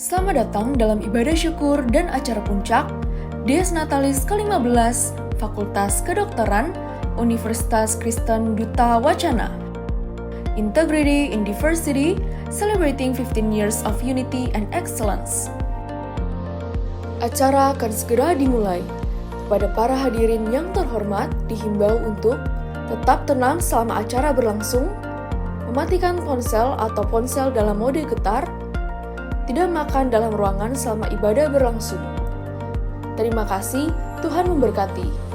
Selamat datang dalam ibadah syukur dan acara puncak Dies Natalis ke-15 Fakultas Kedokteran Universitas Kristen Duta Wacana. Integrity in Diversity, Celebrating 15 Years of Unity and Excellence. Acara akan segera dimulai. Kepada para hadirin yang terhormat, dihimbau untuk tetap tenang selama acara berlangsung, mematikan ponsel atau ponsel dalam mode getar, tidak makan dalam ruangan selama ibadah berlangsung. Terima kasih, Tuhan memberkati.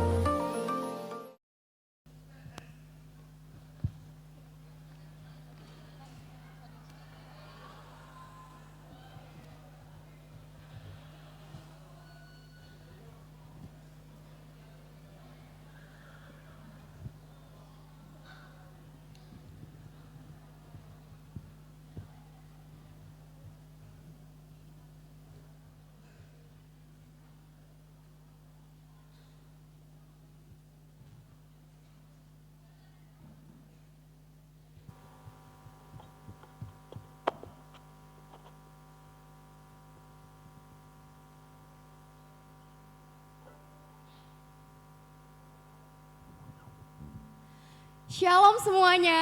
Shalom semuanya.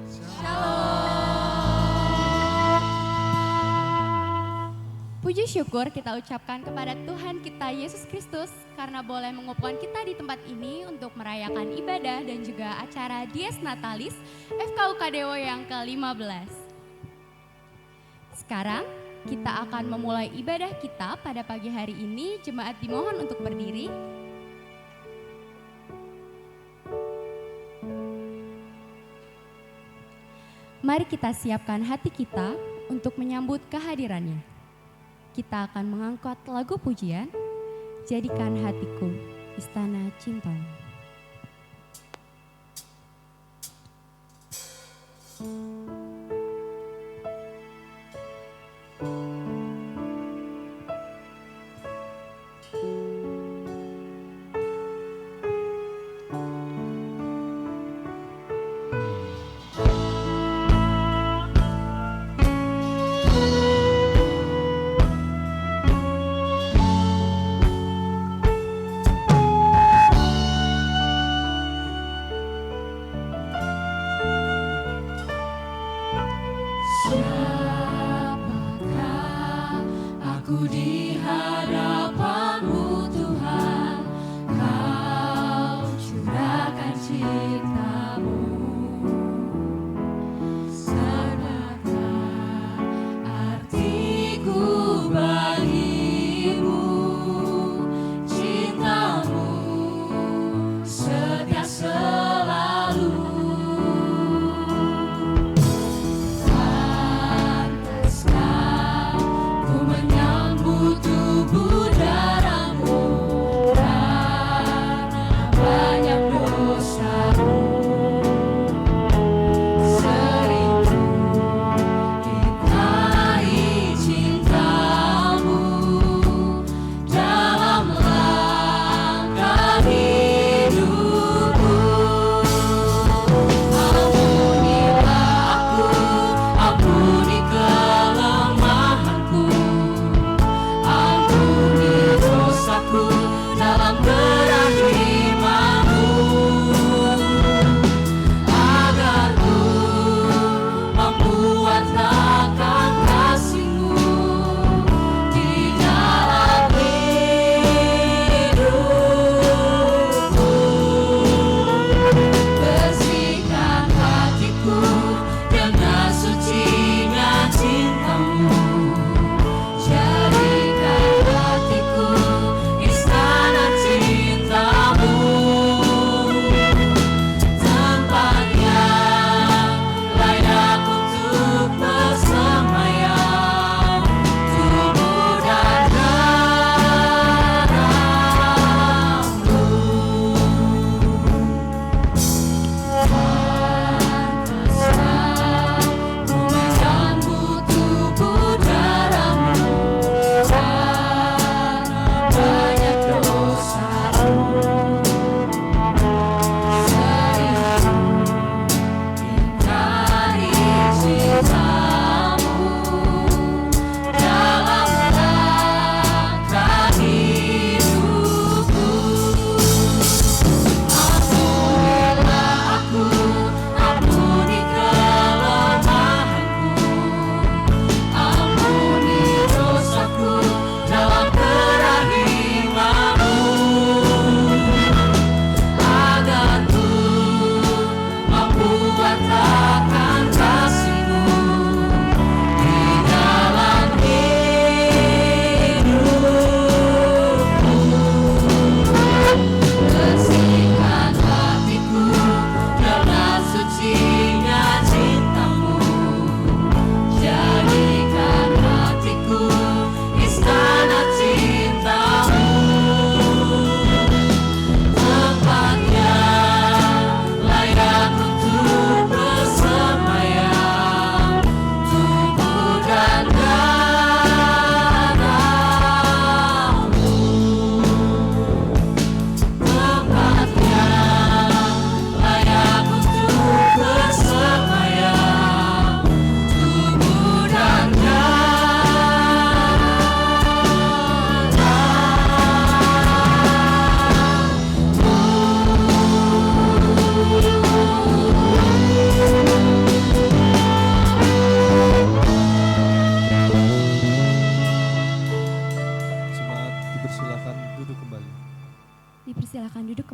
Shalom. Puji syukur kita ucapkan kepada Tuhan kita Yesus Kristus karena boleh mengumpulkan kita di tempat ini untuk merayakan ibadah dan juga acara Dies Natalis FKUKDW yang ke-15. Sekarang kita akan memulai ibadah kita pada pagi hari ini. Jemaat dimohon untuk berdiri. Mari kita siapkan hati kita untuk menyambut kehadirannya. Kita akan mengangkat lagu pujian, Jadikan Hatiku Istana Cinta.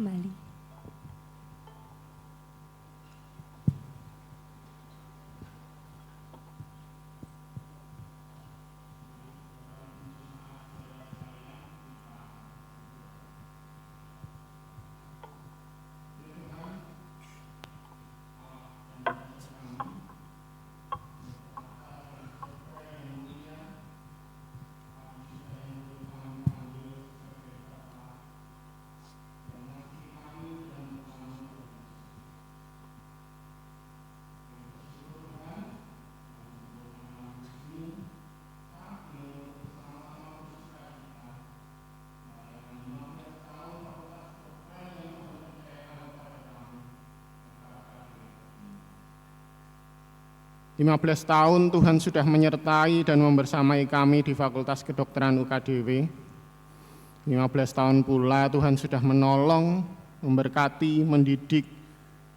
kembali. Lima 15 tahun Tuhan sudah menyertai dan membersamai kami di Fakultas Kedokteran UKDW. 15 tahun pula Tuhan sudah menolong, memberkati, mendidik,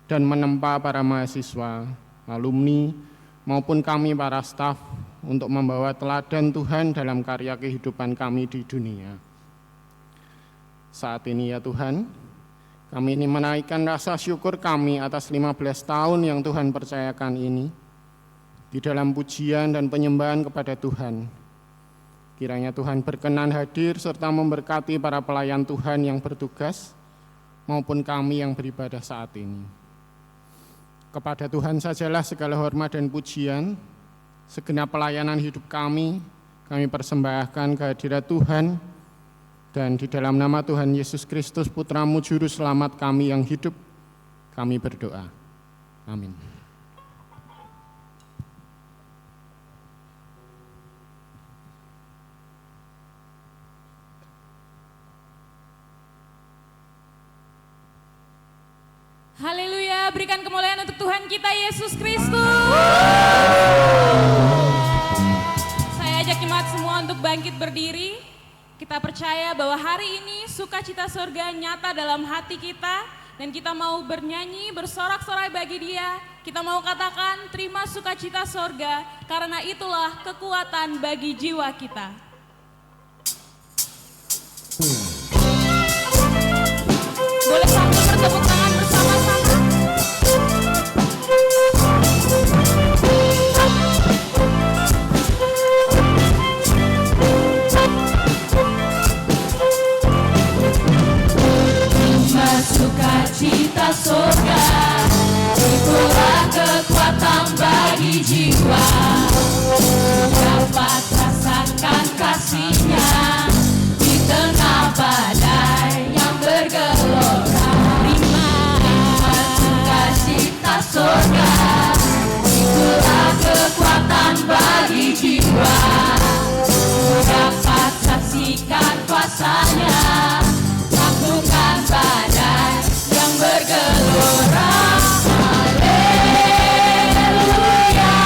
dan menempa para mahasiswa, alumni, maupun kami para staf untuk membawa teladan Tuhan dalam karya kehidupan kami di dunia. Saat ini ya Tuhan, kami ingin menaikkan rasa syukur kami atas 15 tahun yang Tuhan percayakan ini, di dalam pujian dan penyembahan kepada Tuhan. Kiranya Tuhan berkenan hadir serta memberkati para pelayan Tuhan yang bertugas maupun kami yang beribadah saat ini. Kepada Tuhan sajalah segala hormat dan pujian. Segenap pelayanan hidup kami persembahkan kehadirat Tuhan, dan di dalam nama Tuhan Yesus Kristus Putra-Mu Juru Selamat kami yang hidup, kami berdoa. Amin. Haleluya, berikan kemuliaan untuk Tuhan kita Yesus Kristus. Saya ajak jemaat semua untuk bangkit berdiri. Kita percaya bahwa hari ini sukacita surga nyata dalam hati kita, dan kita mau bernyanyi, bersorak-sorai bagi Dia. Kita mau katakan, terima sukacita surga, karena itulah kekuatan bagi jiwa kita. Boleh sambil bertepuk tangan bersama-sama. Terima sukacita surga, itulah kekuatan bagi jiwa. Dapat rasakan kasih-Nya di tengah badai yang bergelora. Terima sukacita surga, itulah kekuatan bagi jiwa. Dapat saksikan kuasa-Nya, taklukkan badai yang bergelora. Haleluya,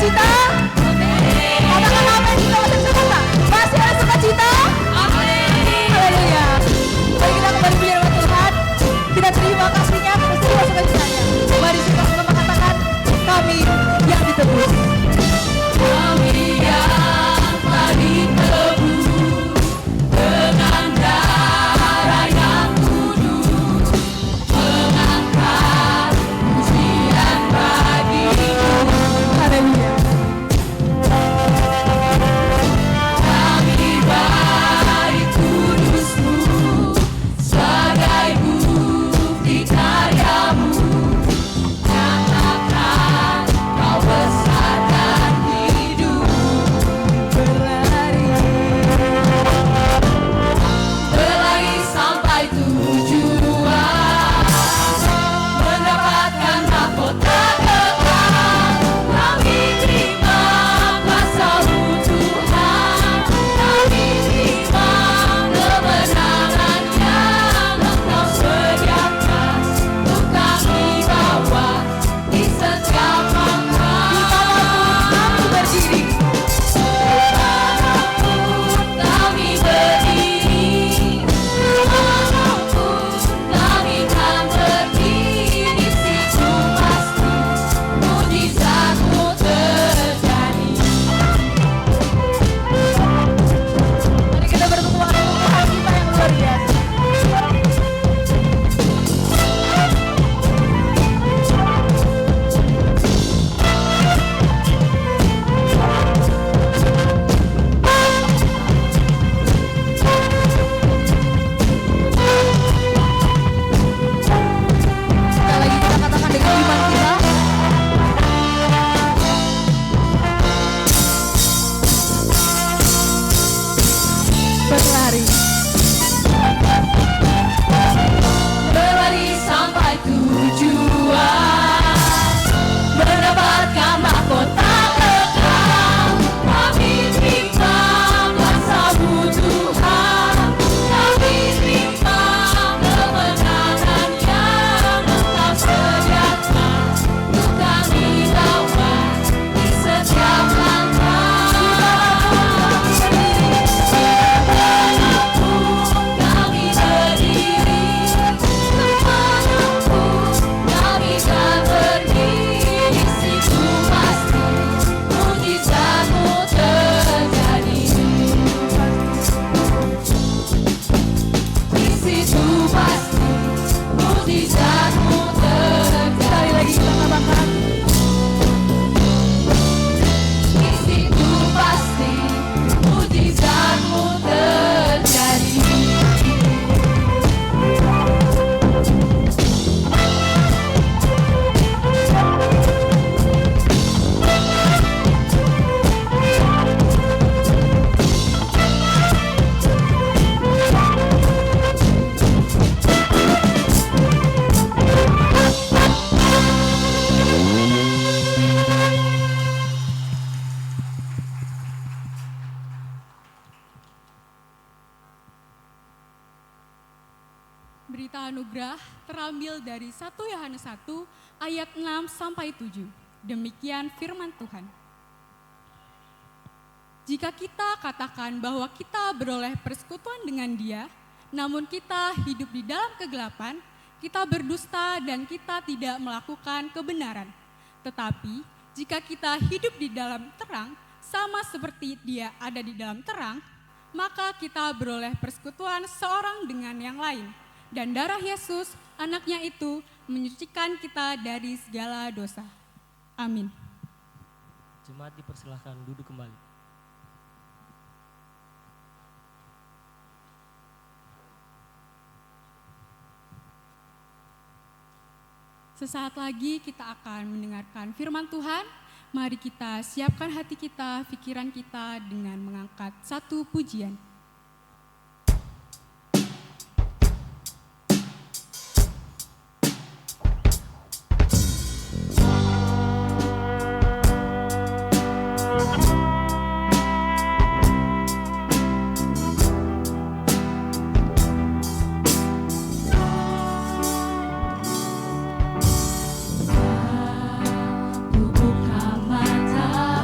sukacita? Katakan amin, kita masih bisa buka. Masih ada sukacita? Haleluya. Mari kita kembali puji nama Tuhan. Kita terima kasihnya, kita terima sukacitanya. Mari kita sama katakan, kami yang ditebus. Kami yang telah ditebus dengan darah yang kudus, mengangkat pujian bagimu. Haleluya. Kami bagi kudus-Mu sebagai bukti karya-Mu. Nyatakan Kau besar dan hidup. Berlari sampai tujuan, mendapatkan mahkota kekal. Kami terima kuasa-Mu Tuhan, kami terima kebenaran yang Engkau sediakan untuk kami bawa di setiap langkah. Kami berdiri. Dimanapun kami berdiri, dimanapun kami kan berdiri, di situ pasti mujizat-Mu terjadi. Mari kita bertemu dengan Tuhan kita yang luar biasa. Sekali lagi kita katakan dengan iman kita. Berlari. Berlari sampai tujuan, mendapatkan mahkota kekal. Kami terima kuasa-Mu Tuhan, kami terima kebenaran yang Engkau sediakan untuk kami bawa di setiap langkah. Dimanapun kami berdiri, dimanapun kami kan berdiri, di situ pasti mujizat-Mu terjadi. Di situ pasti mujizat-Mu terjadi. Sekali lagi kita katakan. Di situ pasti mujizat-Mu terjadi. Berita anugerah terambil dari 1 Yohanes 1 ayat 6 sampai 7. Demikian firman Tuhan. Jika kita katakan bahwa kita beroleh persekutuan dengan Dia, namun kita hidup di dalam kegelapan, kita berdusta dan kita tidak melakukan kebenaran. Tetapi jika kita hidup di dalam terang, sama seperti Dia ada di dalam terang, maka kita beroleh persekutuan seorang dengan yang lain. Dan darah Yesus, anaknya itu, menyucikan kita dari segala dosa. Amin. Jemaat dipersilahkan duduk kembali. Sesaat lagi kita akan mendengarkan firman Tuhan. Mari kita siapkan hati kita, pikiran kita dengan mengangkat satu pujian. Ku buka mata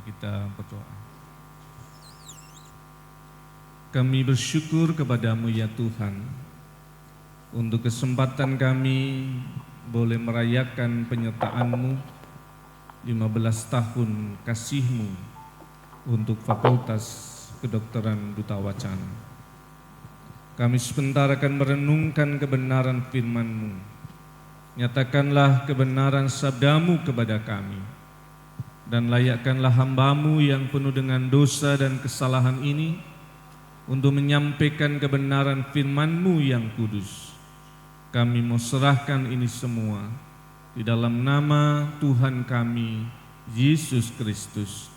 Mari kita berdoa. Kami bersyukur kepadamu ya Tuhan, untuk kesempatan kami boleh merayakan penyertaan-Mu 15 tahun kasih-Mu untuk Fakultas Kedokteran Duta Wacana. Kami sebentar akan merenungkan kebenaran firman-Mu. Nyatakanlah kebenaran sabda-Mu kepada kami, dan layakkanlah hamba-Mu yang penuh dengan dosa dan kesalahan ini untuk menyampaikan kebenaran firman-Mu yang kudus. Kami mau serahkan ini semua di dalam nama Tuhan kami, Yesus Kristus.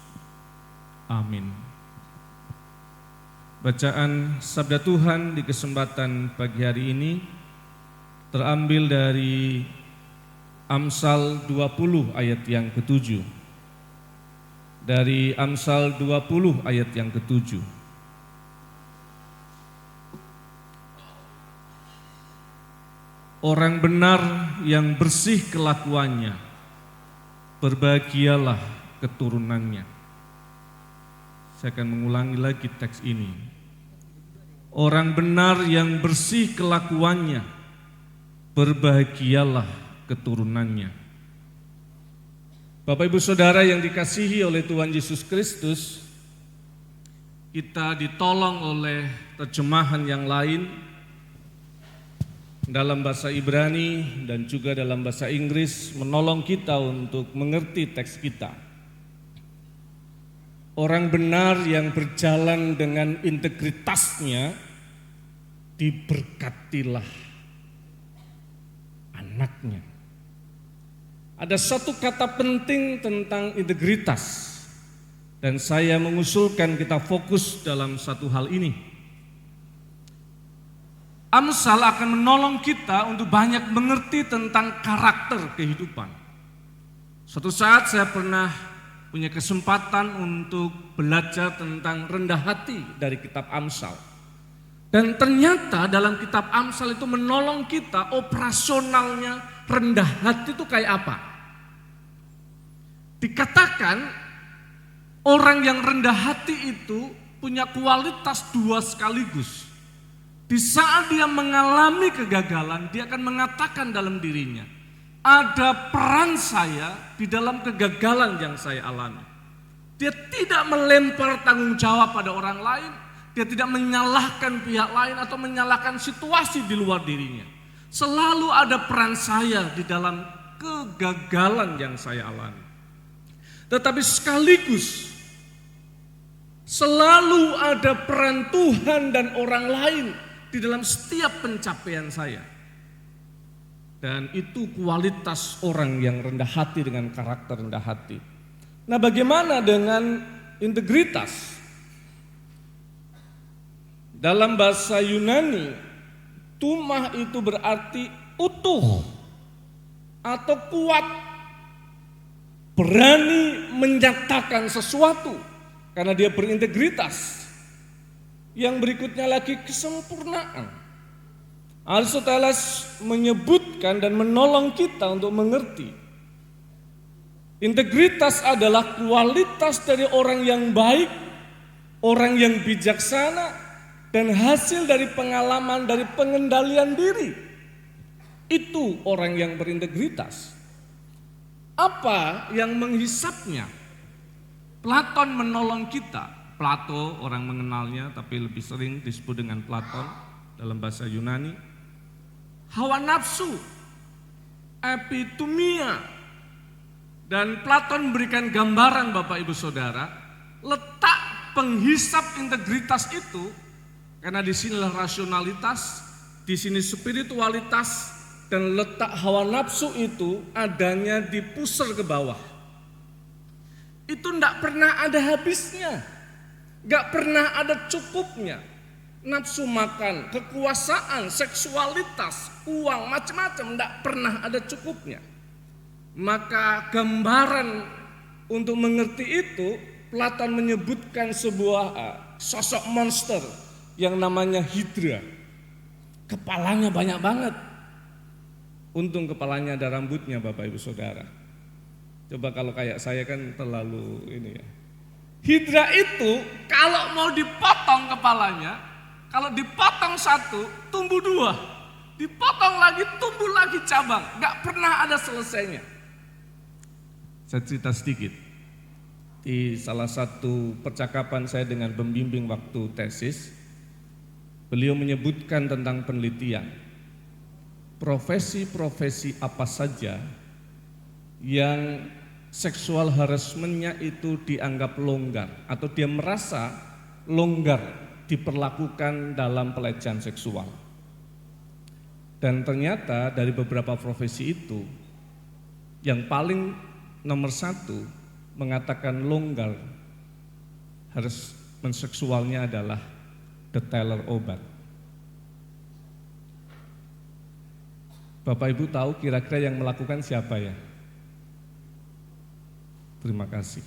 Amin. Bacaan sabda Tuhan di kesempatan pagi hari ini terambil dari Amsal 20 ayat yang ke-7. Dari Amsal 20 ayat yang ke-7. Orang benar yang bersih kelakuannya, berbahagialah keturunannya. Saya akan mengulangi lagi teks ini. Orang benar yang bersih kelakuannya, berbahagialah keturunannya. Bapak Ibu Saudara yang dikasihi oleh Tuhan Yesus Kristus, kita ditolong oleh terjemahan yang lain dalam bahasa Ibrani dan juga dalam bahasa Inggris menolong kita untuk mengerti teks kita. Orang benar yang berjalan dengan integritasnya diberkatilah anaknya. Ada satu kata penting tentang integritas, dan saya mengusulkan kita fokus dalam satu hal ini. Amsal akan menolong kita untuk banyak mengerti tentang karakter kehidupan. Suatu saat saya pernah punya kesempatan untuk belajar tentang rendah hati dari kitab Amsal. Dan ternyata dalam kitab Amsal itu menolong kita operasionalnya rendah hati itu kayak apa. Dikatakan orang yang rendah hati itu punya kualitas dua sekaligus. Di saat dia mengalami kegagalan, dia akan mengatakan dalam dirinya, ada peran saya di dalam kegagalan yang saya alami. Dia tidak melempar tanggung jawab pada orang lain, dia tidak menyalahkan pihak lain atau menyalahkan situasi di luar dirinya. Selalu ada peran saya di dalam kegagalan yang saya alami. Tetapi sekaligus selalu ada peran Tuhan dan orang lain di dalam setiap pencapaian saya. Dan itu kualitas orang yang rendah hati dengan karakter rendah hati. Nah, bagaimana dengan integritas? Dalam bahasa Yunani, tumah itu berarti utuh atau kuat, berani menyatakan sesuatu karena dia berintegritas. Yang berikutnya lagi kesempurnaan. Aristoteles menyebutkan dan menolong kita untuk mengerti. Integritas adalah kualitas dari orang yang baik, orang yang bijaksana, dan hasil dari pengalaman dari pengendalian diri. Itu orang yang berintegritas. Apa yang menghisapnya? Platon menolong kita. Plato orang mengenalnya tapi lebih sering disebut dengan Platon dalam bahasa Yunani. Hawa nafsu, epitumia, dan Platon memberikan gambaran Bapak Ibu Saudara, letak penghisap integritas itu karena di sinilah rasionalitas, di sini spiritualitas, dan letak hawa nafsu itu adanya di pusar ke bawah. Itu tidak pernah ada habisnya. Gak pernah ada cukupnya. Nafsu makan, kekuasaan, seksualitas, uang, macam-macam gak pernah ada cukupnya. Maka gambaran untuk mengerti itu, Platon menyebutkan sebuah sosok monster yang namanya Hydra. Kepalanya banyak banget. Untung kepalanya ada rambutnya Bapak Ibu Saudara. Coba kalau kayak saya kan terlalu ini ya. Hidra itu kalau mau dipotong kepalanya, kalau dipotong satu, tumbuh dua. Dipotong lagi, tumbuh lagi cabang. Gak pernah ada selesainya. Saya cerita sedikit. Di salah satu percakapan saya dengan pembimbing waktu tesis, beliau menyebutkan tentang penelitian. Profesi-profesi apa saja yang seksual harassment-nya itu dianggap longgar atau dia merasa longgar diperlakukan dalam pelecehan seksual. Dan ternyata dari beberapa profesi itu yang paling nomor satu mengatakan longgar harassment seksualnya adalah detailer obat. Bapak Ibu tahu kira-kira yang melakukan siapa ya? Terima kasih.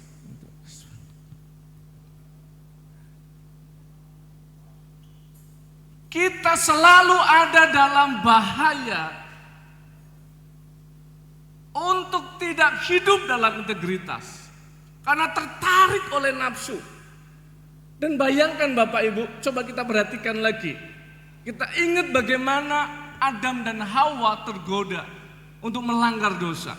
Kita selalu ada dalam bahaya untuk tidak hidup dalam integritas karena tertarik oleh nafsu. Dan bayangkan Bapak Ibu, coba kita perhatikan lagi. Kita ingat bagaimana Adam dan Hawa tergoda untuk melanggar dosa.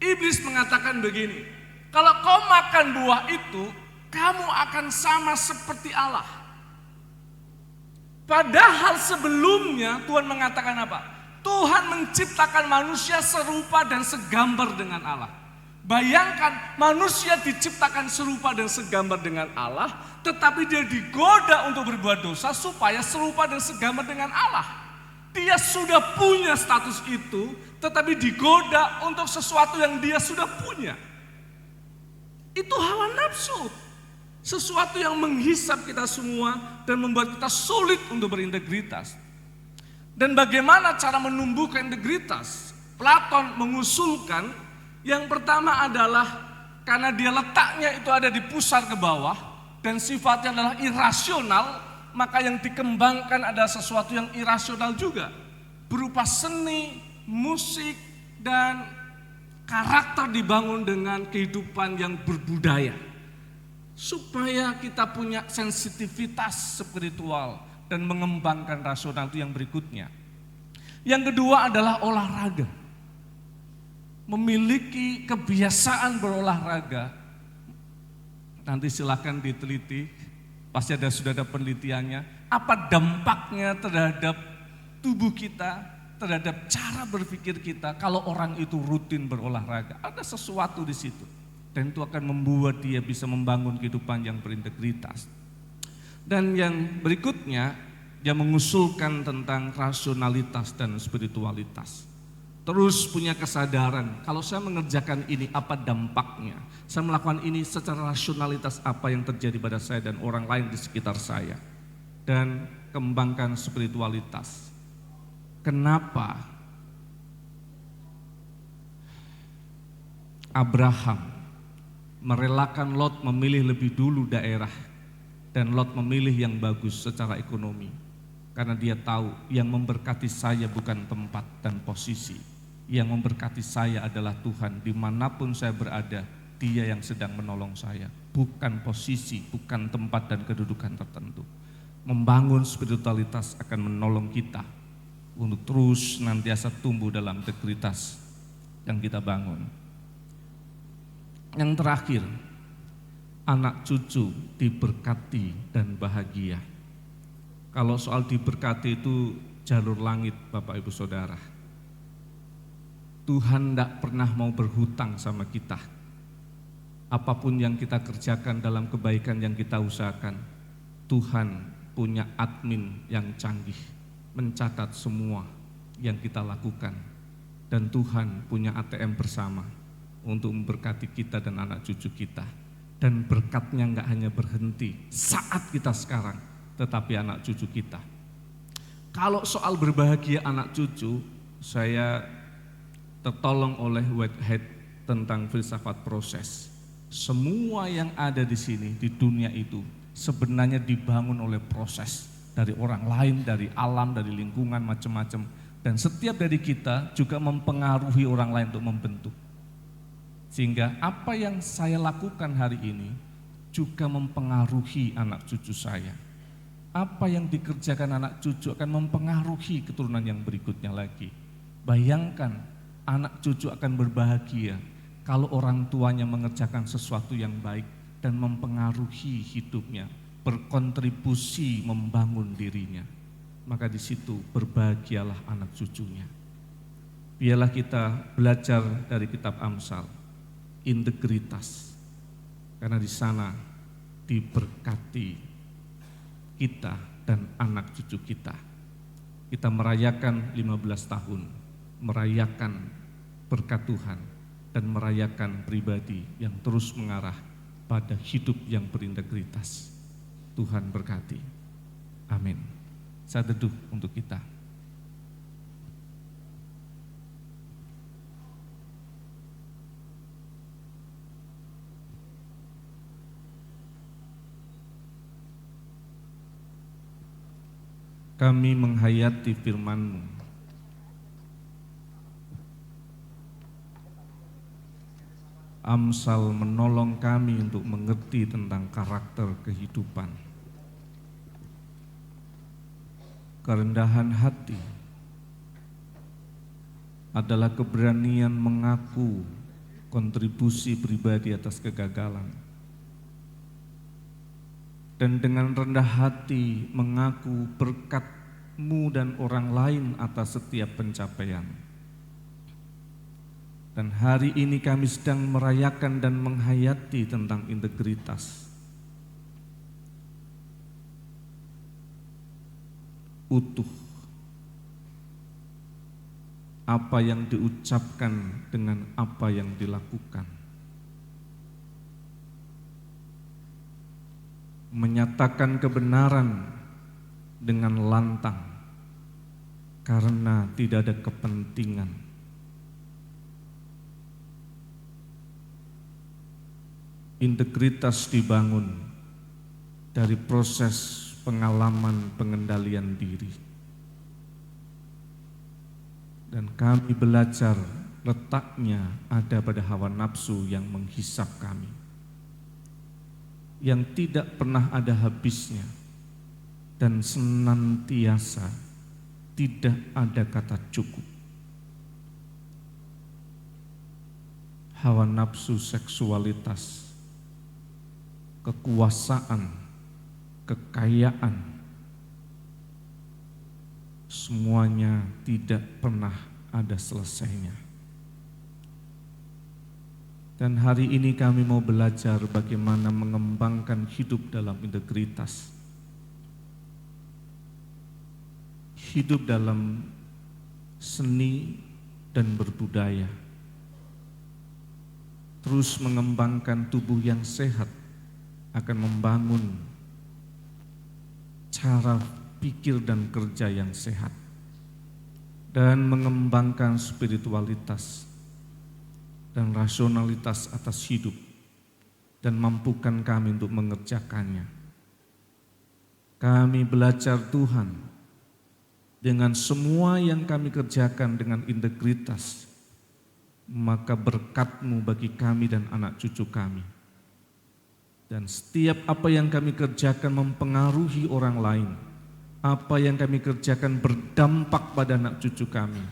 Iblis mengatakan begini, kalau kau makan buah itu, kamu akan sama seperti Allah. Padahal sebelumnya Tuhan mengatakan apa? Tuhan menciptakan manusia serupa dan segambar dengan Allah. Bayangkan manusia diciptakan serupa dan segambar dengan Allah, tetapi dia digoda untuk berbuat dosa supaya serupa dan segambar dengan Allah. Dia sudah punya status itu, tetapi digoda untuk sesuatu yang dia sudah punya. Itu hawa nafsu. Sesuatu yang menghisap kita semua dan membuat kita sulit untuk berintegritas. Dan bagaimana cara menumbuhkan integritas? Platon mengusulkan yang pertama adalah karena dia letaknya itu ada di pusar ke bawah dan sifatnya adalah irasional, maka yang dikembangkan ada sesuatu yang irasional juga. Berupa seni, musik, dan karakter dibangun dengan kehidupan yang berbudaya. Supaya kita punya sensitivitas spiritual dan mengembangkan rasional itu yang berikutnya. Yang kedua adalah olahraga. Memiliki kebiasaan berolahraga. Nanti silakan diteliti, pasti sudah ada penelitiannya. Apa dampaknya terhadap tubuh kita, terhadap cara berpikir kita kalau orang itu rutin berolahraga. Ada sesuatu di situ. Dan itu akan membuat dia bisa membangun kehidupan yang berintegritas. Dan yang berikutnya, dia mengusulkan tentang rasionalitas dan spiritualitas. Terus punya kesadaran, kalau saya mengerjakan ini apa dampaknya? Saya melakukan ini secara rasionalitas apa yang terjadi pada saya dan orang lain di sekitar saya. Dan kembangkan spiritualitas. Kenapa Abraham merelakan Lot memilih lebih dulu daerah dan Lot memilih yang bagus secara ekonomi? Karena dia tahu yang memberkati saya bukan tempat dan posisi, yang memberkati saya adalah Tuhan. Dimanapun saya berada, Dia yang sedang menolong saya, bukan posisi, bukan tempat dan kedudukan tertentu. Membangun spiritualitas akan menolong kita untuk terus nantiasa tumbuh dalam integritas yang kita bangun. Yang terakhir, anak cucu diberkati dan bahagia. Kalau soal diberkati itu jalur langit Bapak Ibu Saudara. Tuhan tidak pernah mau berhutang sama kita. Apapun yang kita kerjakan dalam kebaikan yang kita usahakan, Tuhan punya admin yang canggih, mencatat semua yang kita lakukan. Dan Tuhan punya ATM bersama untuk memberkati kita dan anak cucu kita. Dan berkatnya enggak hanya berhenti saat kita sekarang, tetapi anak cucu kita. Kalau soal berbahagia anak cucu, saya tertolong oleh Whitehead tentang filsafat proses. Semua yang ada di sini, di dunia itu, sebenarnya dibangun oleh proses. Dari orang lain, dari alam, dari lingkungan, macam-macam. Dan setiap dari kita juga mempengaruhi orang lain untuk membentuk. Sehingga apa yang saya lakukan hari ini, juga mempengaruhi anak cucu saya. Apa yang dikerjakan anak cucu akan mempengaruhi keturunan yang berikutnya lagi. Bayangkan anak cucu akan berbahagia kalau orang tuanya mengerjakan sesuatu yang baik dan mempengaruhi hidupnya, berkontribusi membangun dirinya. Maka di situ berbahagialah anak cucunya. Biarlah kita belajar dari kitab Amsal, integritas. Karena di sana diberkati kita dan anak cucu kita. Kita merayakan 15 tahun, merayakan berkat Tuhan, dan merayakan pribadi yang terus mengarah pada hidup yang berintegritas. Tuhan berkati. Amin. Saya teduh untuk kita. Kami menghayati firman-Mu. Amsal menolong kami untuk mengerti tentang karakter kehidupan. Kerendahan hati adalah keberanian mengaku kontribusi pribadi atas kegagalan. Dan dengan rendah hati mengaku berkat-Mu dan orang lain atas setiap pencapaian. Dan hari ini kami sedang merayakan dan menghayati tentang integritas. Utuh. Apa yang diucapkan dengan apa yang dilakukan. Menyatakan kebenaran dengan lantang karena tidak ada kepentingan. Integritas dibangun dari proses pengalaman pengendalian diri. Dan kami belajar letaknya ada pada hawa nafsu yang menghisap kami, yang tidak pernah ada habisnya dan senantiasa tidak ada kata cukup. Hawa nafsu seksualitas, kekuasaan, kekayaan, semuanya tidak pernah ada selesainya. Dan hari ini kami mau belajar bagaimana mengembangkan hidup dalam integritas. Hidup dalam seni dan berbudaya. Terus mengembangkan tubuh yang sehat akan membangun cara pikir dan kerja yang sehat. Dan mengembangkan spiritualitas dan rasionalitas atas hidup, dan mampukan kami untuk mengerjakannya. Kami belajar Tuhan, dengan semua yang kami kerjakan dengan integritas, maka berkat-Mu bagi kami dan anak cucu kami. Dan setiap apa yang kami kerjakan mempengaruhi orang lain, apa yang kami kerjakan berdampak pada anak cucu kami,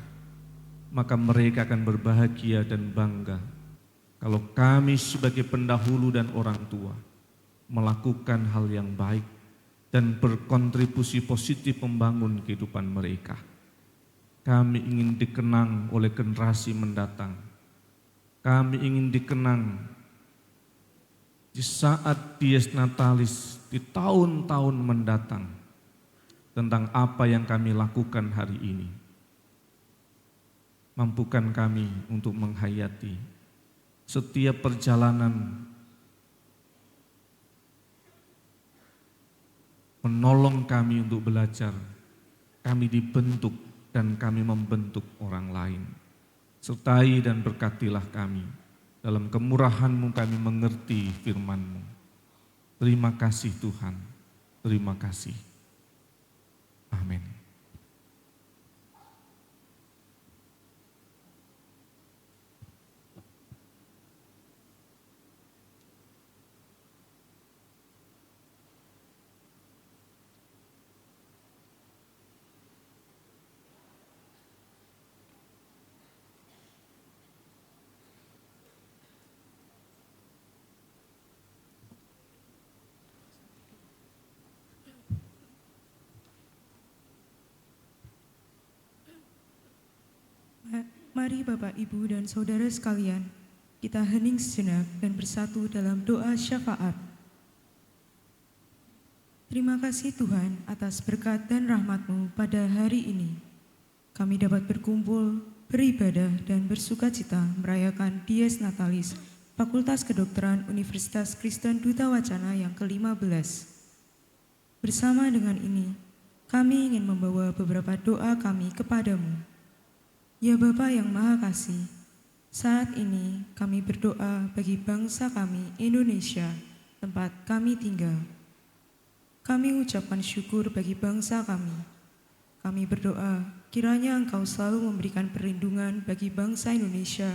maka mereka akan berbahagia dan bangga kalau kami sebagai pendahulu dan orang tua melakukan hal yang baik dan berkontribusi positif membangun kehidupan mereka. Kami ingin dikenang oleh generasi mendatang. Kami ingin dikenang di saat Dies Natalis di tahun-tahun mendatang tentang apa yang kami lakukan hari ini. Mampukan kami untuk menghayati setiap perjalanan, menolong kami untuk belajar. Kami dibentuk dan kami membentuk orang lain. Sertai dan berkatilah kami. Dalam kemurahan-Mu kami mengerti firman-Mu. Terima kasih Tuhan, terima kasih. Amin. Mari Bapak, Ibu, dan Saudara sekalian, kita hening sejenak dan bersatu dalam doa syafaat. Terima kasih Tuhan atas berkat dan rahmat-Mu pada hari ini. Kami dapat berkumpul, beribadah, dan bersukacita merayakan Dies Natalis Fakultas Kedokteran Universitas Kristen Duta Wacana yang ke-15. Bersama dengan ini, kami ingin membawa beberapa doa kami kepadamu. Ya Bapa yang Maha Kasih, saat ini kami berdoa bagi bangsa kami Indonesia, tempat kami tinggal. Kami ucapkan syukur bagi bangsa kami. Kami berdoa kiranya Engkau selalu memberikan perlindungan bagi bangsa Indonesia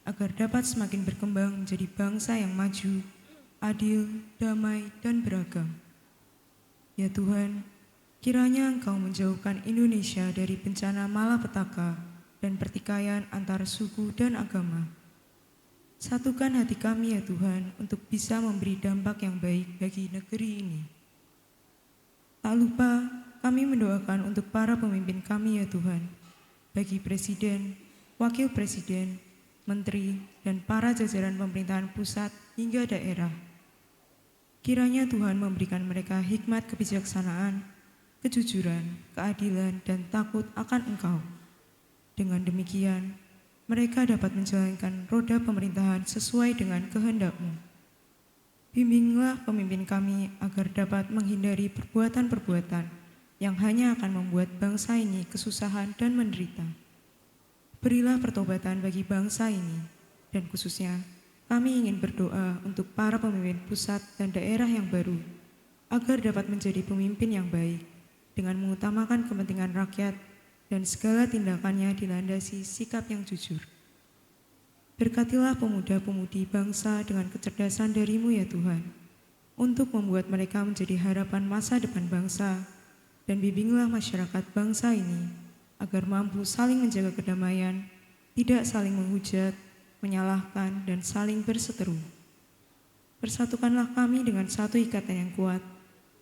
agar dapat semakin berkembang menjadi bangsa yang maju, adil, damai, dan beragam. Ya Tuhan, kiranya Engkau menjauhkan Indonesia dari bencana malapetaka dan pertikaian antar suku dan agama. Satukan hati kami ya Tuhan untuk bisa memberi dampak yang baik bagi negeri ini. Tak lupa kami mendoakan untuk para pemimpin kami ya Tuhan, bagi Presiden, Wakil Presiden, Menteri, dan para jajaran pemerintahan pusat hingga daerah. Kiranya Tuhan memberikan mereka hikmat kebijaksanaan, kejujuran, keadilan, dan takut akan Engkau. Dengan demikian, mereka dapat menjalankan roda pemerintahan sesuai dengan kehendak-Mu. Bimbinglah pemimpin kami agar dapat menghindari perbuatan-perbuatan yang hanya akan membuat bangsa ini kesusahan dan menderita. Berilah pertobatan bagi bangsa ini, dan khususnya kami ingin berdoa untuk para pemimpin pusat dan daerah yang baru, agar dapat menjadi pemimpin yang baik, dengan mengutamakan kepentingan rakyat dan segala tindakannya dilandasi sikap yang jujur. Berkatilah pemuda-pemudi bangsa dengan kecerdasan dari-Mu ya Tuhan, untuk membuat mereka menjadi harapan masa depan bangsa, dan bimbinglah masyarakat bangsa ini, agar mampu saling menjaga kedamaian, tidak saling menghujat, menyalahkan, dan saling berseteru. Persatukanlah kami dengan satu ikatan yang kuat,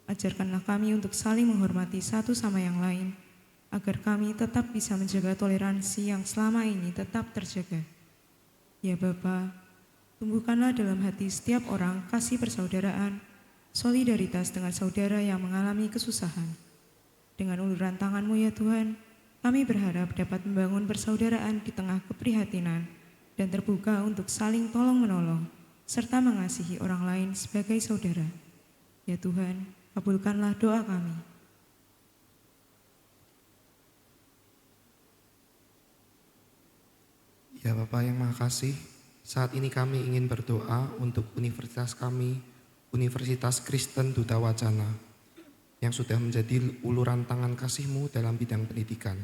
ajarkanlah kami untuk saling menghormati satu sama yang lain, agar kami tetap bisa menjaga toleransi yang selama ini tetap terjaga. Ya Bapa, tumbuhkanlah dalam hati setiap orang kasih persaudaraan, solidaritas dengan saudara yang mengalami kesusahan. Dengan uluran tangan-Mu ya Tuhan, kami berharap dapat membangun persaudaraan di tengah keprihatinan dan terbuka untuk saling tolong-menolong, serta mengasihi orang lain sebagai saudara. Ya Tuhan, kabulkanlah doa kami. Ya Bapa yang Maha Kasih, saat ini kami ingin berdoa untuk universitas kami, Universitas Kristen Duta Wacana, yang sudah menjadi uluran tangan kasih-Mu dalam bidang pendidikan.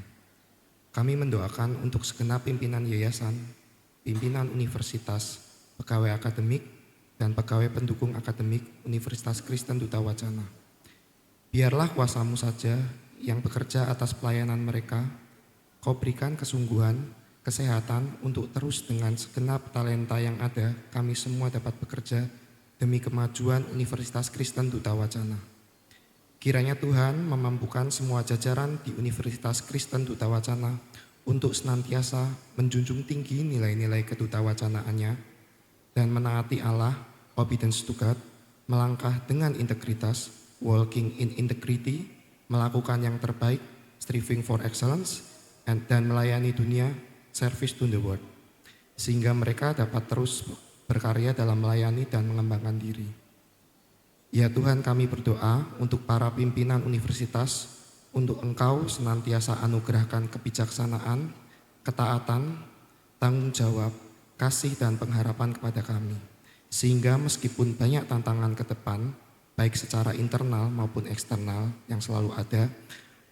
Kami mendoakan untuk segenap pimpinan yayasan, pimpinan universitas, pegawai akademik, dan pegawai pendukung akademik Universitas Kristen Duta Wacana. Biarlah kuasa-Mu saja yang bekerja atas pelayanan mereka. Kau berikan kesungguhan, kesehatan untuk terus dengan segenap talenta yang ada, kami semua dapat bekerja demi kemajuan Universitas Kristen Duta Wacana. Kiranya Tuhan memampukan semua jajaran di Universitas Kristen Duta Wacana untuk senantiasa menjunjung tinggi nilai-nilai kedutawacanaannya dan menaati Allah, obedience to God, melangkah dengan integritas, walking in integrity, melakukan yang terbaik, striving for excellence, dan melayani dunia, service to the world, sehingga mereka dapat terus berkarya dalam melayani dan mengembangkan diri. Ya Tuhan, kami berdoa untuk para pimpinan universitas, untuk Engkau senantiasa anugerahkan kebijaksanaan, ketaatan, tanggung jawab, kasih dan pengharapan kepada kami, sehingga meskipun banyak tantangan ke depan, baik secara internal maupun eksternal yang selalu ada,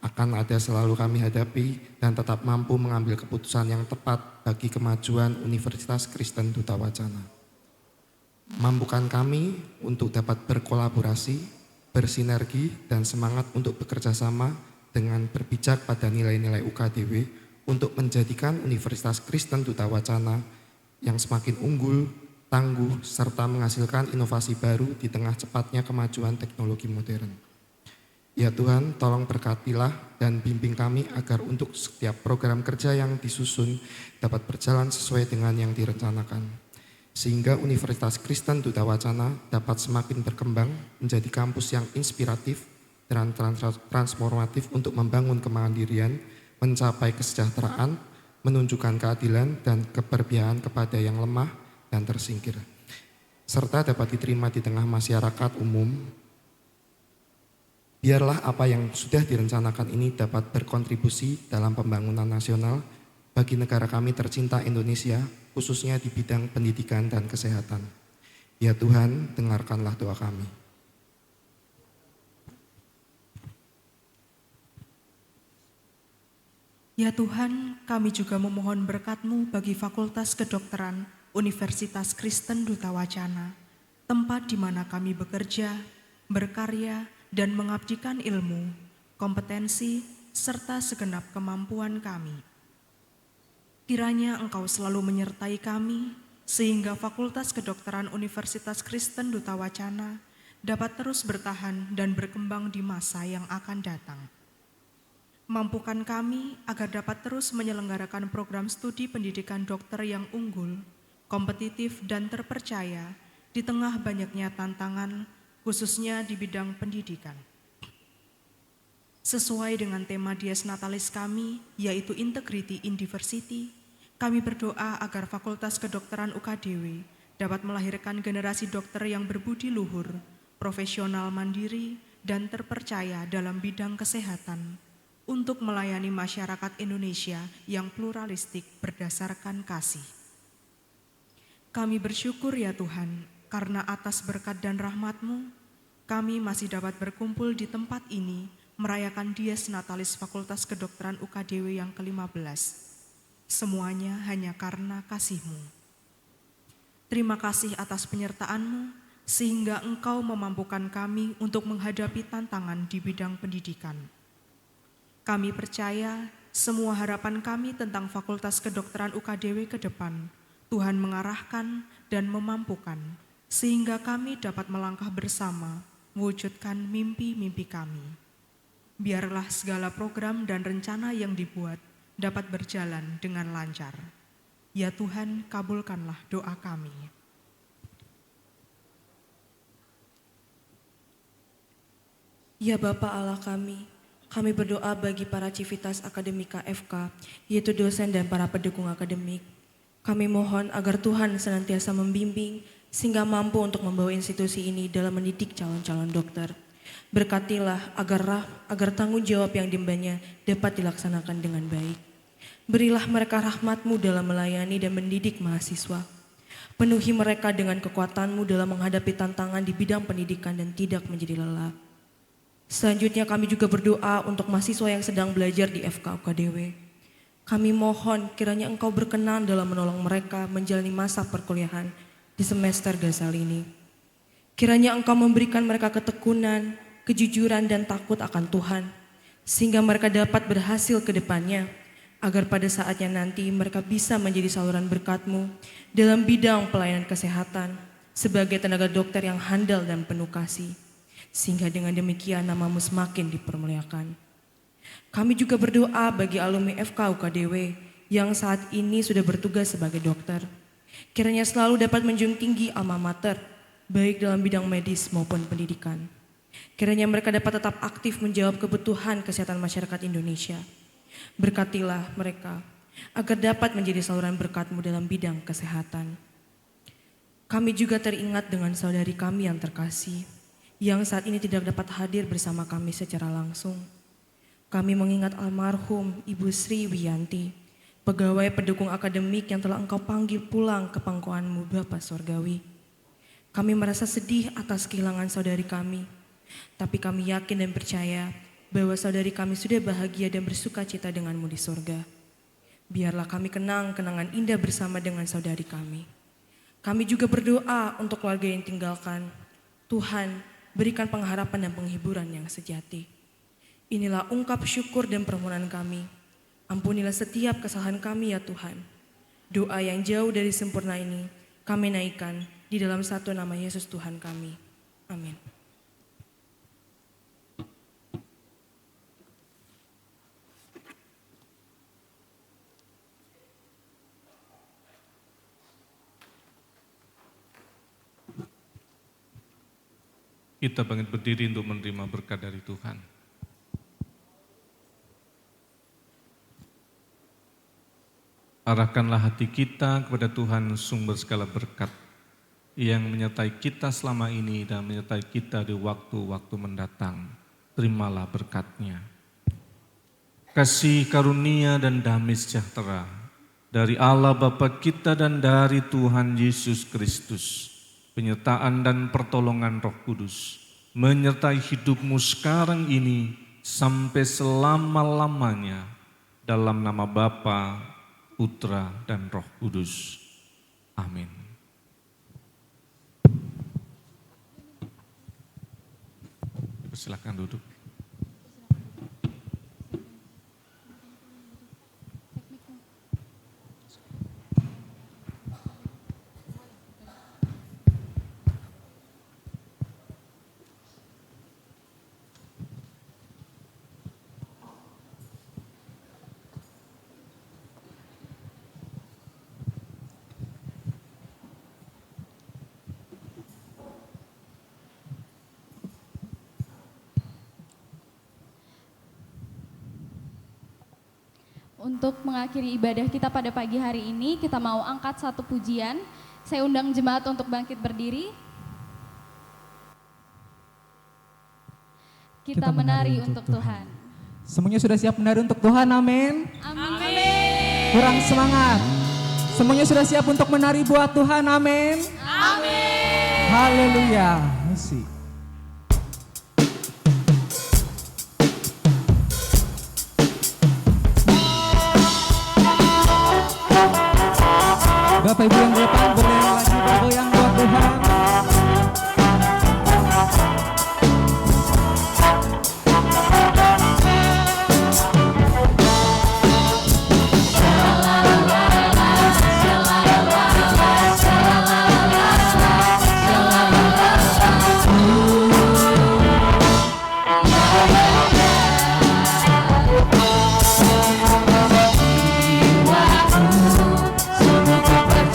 akan ada selalu kami hadapi dan tetap mampu mengambil keputusan yang tepat bagi kemajuan Universitas Kristen Duta Wacana. Mampukan kami untuk dapat berkolaborasi, bersinergi, dan semangat untuk bekerja sama dengan berpijak pada nilai-nilai UKDW untuk menjadikan Universitas Kristen Duta Wacana yang semakin unggul, tangguh, serta menghasilkan inovasi baru di tengah cepatnya kemajuan teknologi modern. Ya Tuhan, tolong berkatilah dan bimbing kami agar untuk setiap program kerja yang disusun dapat berjalan sesuai dengan yang direncanakan. Sehingga Universitas Kristen Duta Wacana dapat semakin berkembang menjadi kampus yang inspiratif dan transformatif untuk membangun kemandirian, mencapai kesejahteraan, menunjukkan keadilan dan keberpihakan kepada yang lemah dan tersingkir, serta dapat diterima di tengah masyarakat umum. Biarlah apa yang sudah direncanakan ini dapat berkontribusi dalam pembangunan nasional bagi negara kami tercinta Indonesia, khususnya di bidang pendidikan dan kesehatan. Ya Tuhan, dengarkanlah doa kami. Ya Tuhan, kami juga memohon berkat-Mu bagi Fakultas Kedokteran Universitas Kristen Duta Wacana, tempat di mana kami bekerja, berkarya, dan mengabdikan ilmu, kompetensi, serta segenap kemampuan kami. Kiranya Engkau selalu menyertai kami, sehingga Fakultas Kedokteran Universitas Kristen Duta Wacana dapat terus bertahan dan berkembang di masa yang akan datang. Mampukan kami agar dapat terus menyelenggarakan program studi pendidikan dokter yang unggul, kompetitif, dan terpercaya di tengah banyaknya tantangan, khususnya di bidang pendidikan. Sesuai dengan tema Dies Natalis kami, yaitu Integrity in Diversity, kami berdoa agar Fakultas Kedokteran UKDW dapat melahirkan generasi dokter yang berbudi luhur, profesional mandiri, dan terpercaya dalam bidang kesehatan untuk melayani masyarakat Indonesia yang pluralistik berdasarkan kasih. Kami bersyukur ya Tuhan, karena atas berkat dan rahmat-Mu, kami masih dapat berkumpul di tempat ini merayakan Dies Natalis Fakultas Kedokteran UKDW yang ke-15. Semuanya hanya karena kasih-Mu. Terima kasih atas penyertaan-Mu, sehingga Engkau memampukan kami untuk menghadapi tantangan di bidang pendidikan. Kami percaya semua harapan kami tentang Fakultas Kedokteran UKDW ke depan, Tuhan mengarahkan dan memampukan, sehingga kami dapat melangkah bersama, mewujudkan mimpi-mimpi kami. Biarlah segala program dan rencana yang dibuat dapat berjalan dengan lancar. Ya Tuhan, kabulkanlah doa kami. Ya Bapa Allah kami berdoa bagi para civitas akademika FK, yaitu dosen dan para pendukung akademik. Kami mohon agar Tuhan senantiasa membimbing sehingga mampu untuk membawa institusi ini dalam mendidik calon-calon dokter. Berkatilah agar tanggung jawab yang diembannya dapat dilaksanakan dengan baik. Berilah mereka rahmat-Mu dalam melayani dan mendidik mahasiswa. Penuhi mereka dengan kekuatan-Mu dalam menghadapi tantangan di bidang pendidikan dan tidak menjadi lelah. Selanjutnya kami juga berdoa untuk mahasiswa yang sedang belajar di FK UKDW. Kami mohon kiranya Engkau berkenan dalam menolong mereka menjalani masa perkuliahan di semester gasal ini. Kiranya Engkau memberikan mereka ketekunan, kejujuran, dan takut akan Tuhan, sehingga mereka dapat berhasil ke depannya, agar pada saatnya nanti mereka bisa menjadi saluran berkat-Mu dalam bidang pelayanan kesehatan sebagai tenaga dokter yang handal dan penuh kasih, sehingga dengan demikian nama-Mu semakin dipermuliakan. Kami juga berdoa bagi alumni FK UKDW yang saat ini sudah bertugas sebagai dokter. Kiranya selalu dapat menjunjung tinggi alma mater, baik dalam bidang medis maupun pendidikan. Kiranya mereka dapat tetap aktif menjawab kebutuhan kesehatan masyarakat Indonesia. Berkatilah mereka agar dapat menjadi saluran berkat-Mu dalam bidang kesehatan. Kami juga teringat dengan saudari kami yang terkasih, yang saat ini tidak dapat hadir bersama kami secara langsung. Kami mengingat almarhum Ibu Sri Wiyanti, pegawai pendukung akademik yang telah Engkau panggil pulang ke pangkuan-Mu Bapa Surgawi. Kami merasa sedih atas kehilangan saudari kami, tapi kami yakin dan percaya bahwa saudari kami sudah bahagia dan bersuka cita dengan-Mu di surga. Biarlah kami kenang kenangan indah bersama dengan saudari kami. Kami juga berdoa untuk keluarga yang tinggalkan. Tuhan, berikan pengharapan dan penghiburan yang sejati. Inilah ungkap syukur dan permohonan kami. Ampunilah setiap kesalahan kami ya Tuhan. Doa yang jauh dari sempurna ini kami naikkan di dalam satu nama Yesus Tuhan kami. Amin. Kita bangkit berdiri untuk menerima berkat dari Tuhan. Arahkanlah hati kita kepada Tuhan sumber segala berkat yang menyertai kita selama ini dan menyertai kita di waktu-waktu mendatang. Terimalah berkat-Nya. Kasih karunia dan damai sejahtera dari Allah Bapa kita dan dari Tuhan Yesus Kristus, penyertaan dan pertolongan Roh Kudus, menyertai hidupmu sekarang ini sampai selama-lamanya, dalam nama Bapa, Putra, dan Roh Kudus. Amin. Silakan duduk. Untuk mengakhiri ibadah kita pada pagi hari ini, kita mau angkat satu pujian. Saya undang jemaat untuk bangkit berdiri. Kita menari untuk Tuhan. Semuanya sudah siap menari untuk Tuhan, amin. Amin. Kurang semangat. Semuanya sudah siap untuk menari buat Tuhan, amin. Amin. Haleluya. Musik. Bapak Ibu yang depan bernyanyi lagi bergoyang buat Tuhan.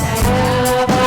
Percaya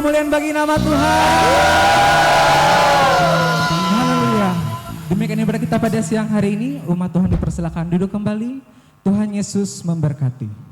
kemuliaan bagi nama Tuhan. Haleluya. Demikian ibadah kita pada siang hari ini. Umat Tuhan dipersilakan duduk kembali. Tuhan Yesus memberkati.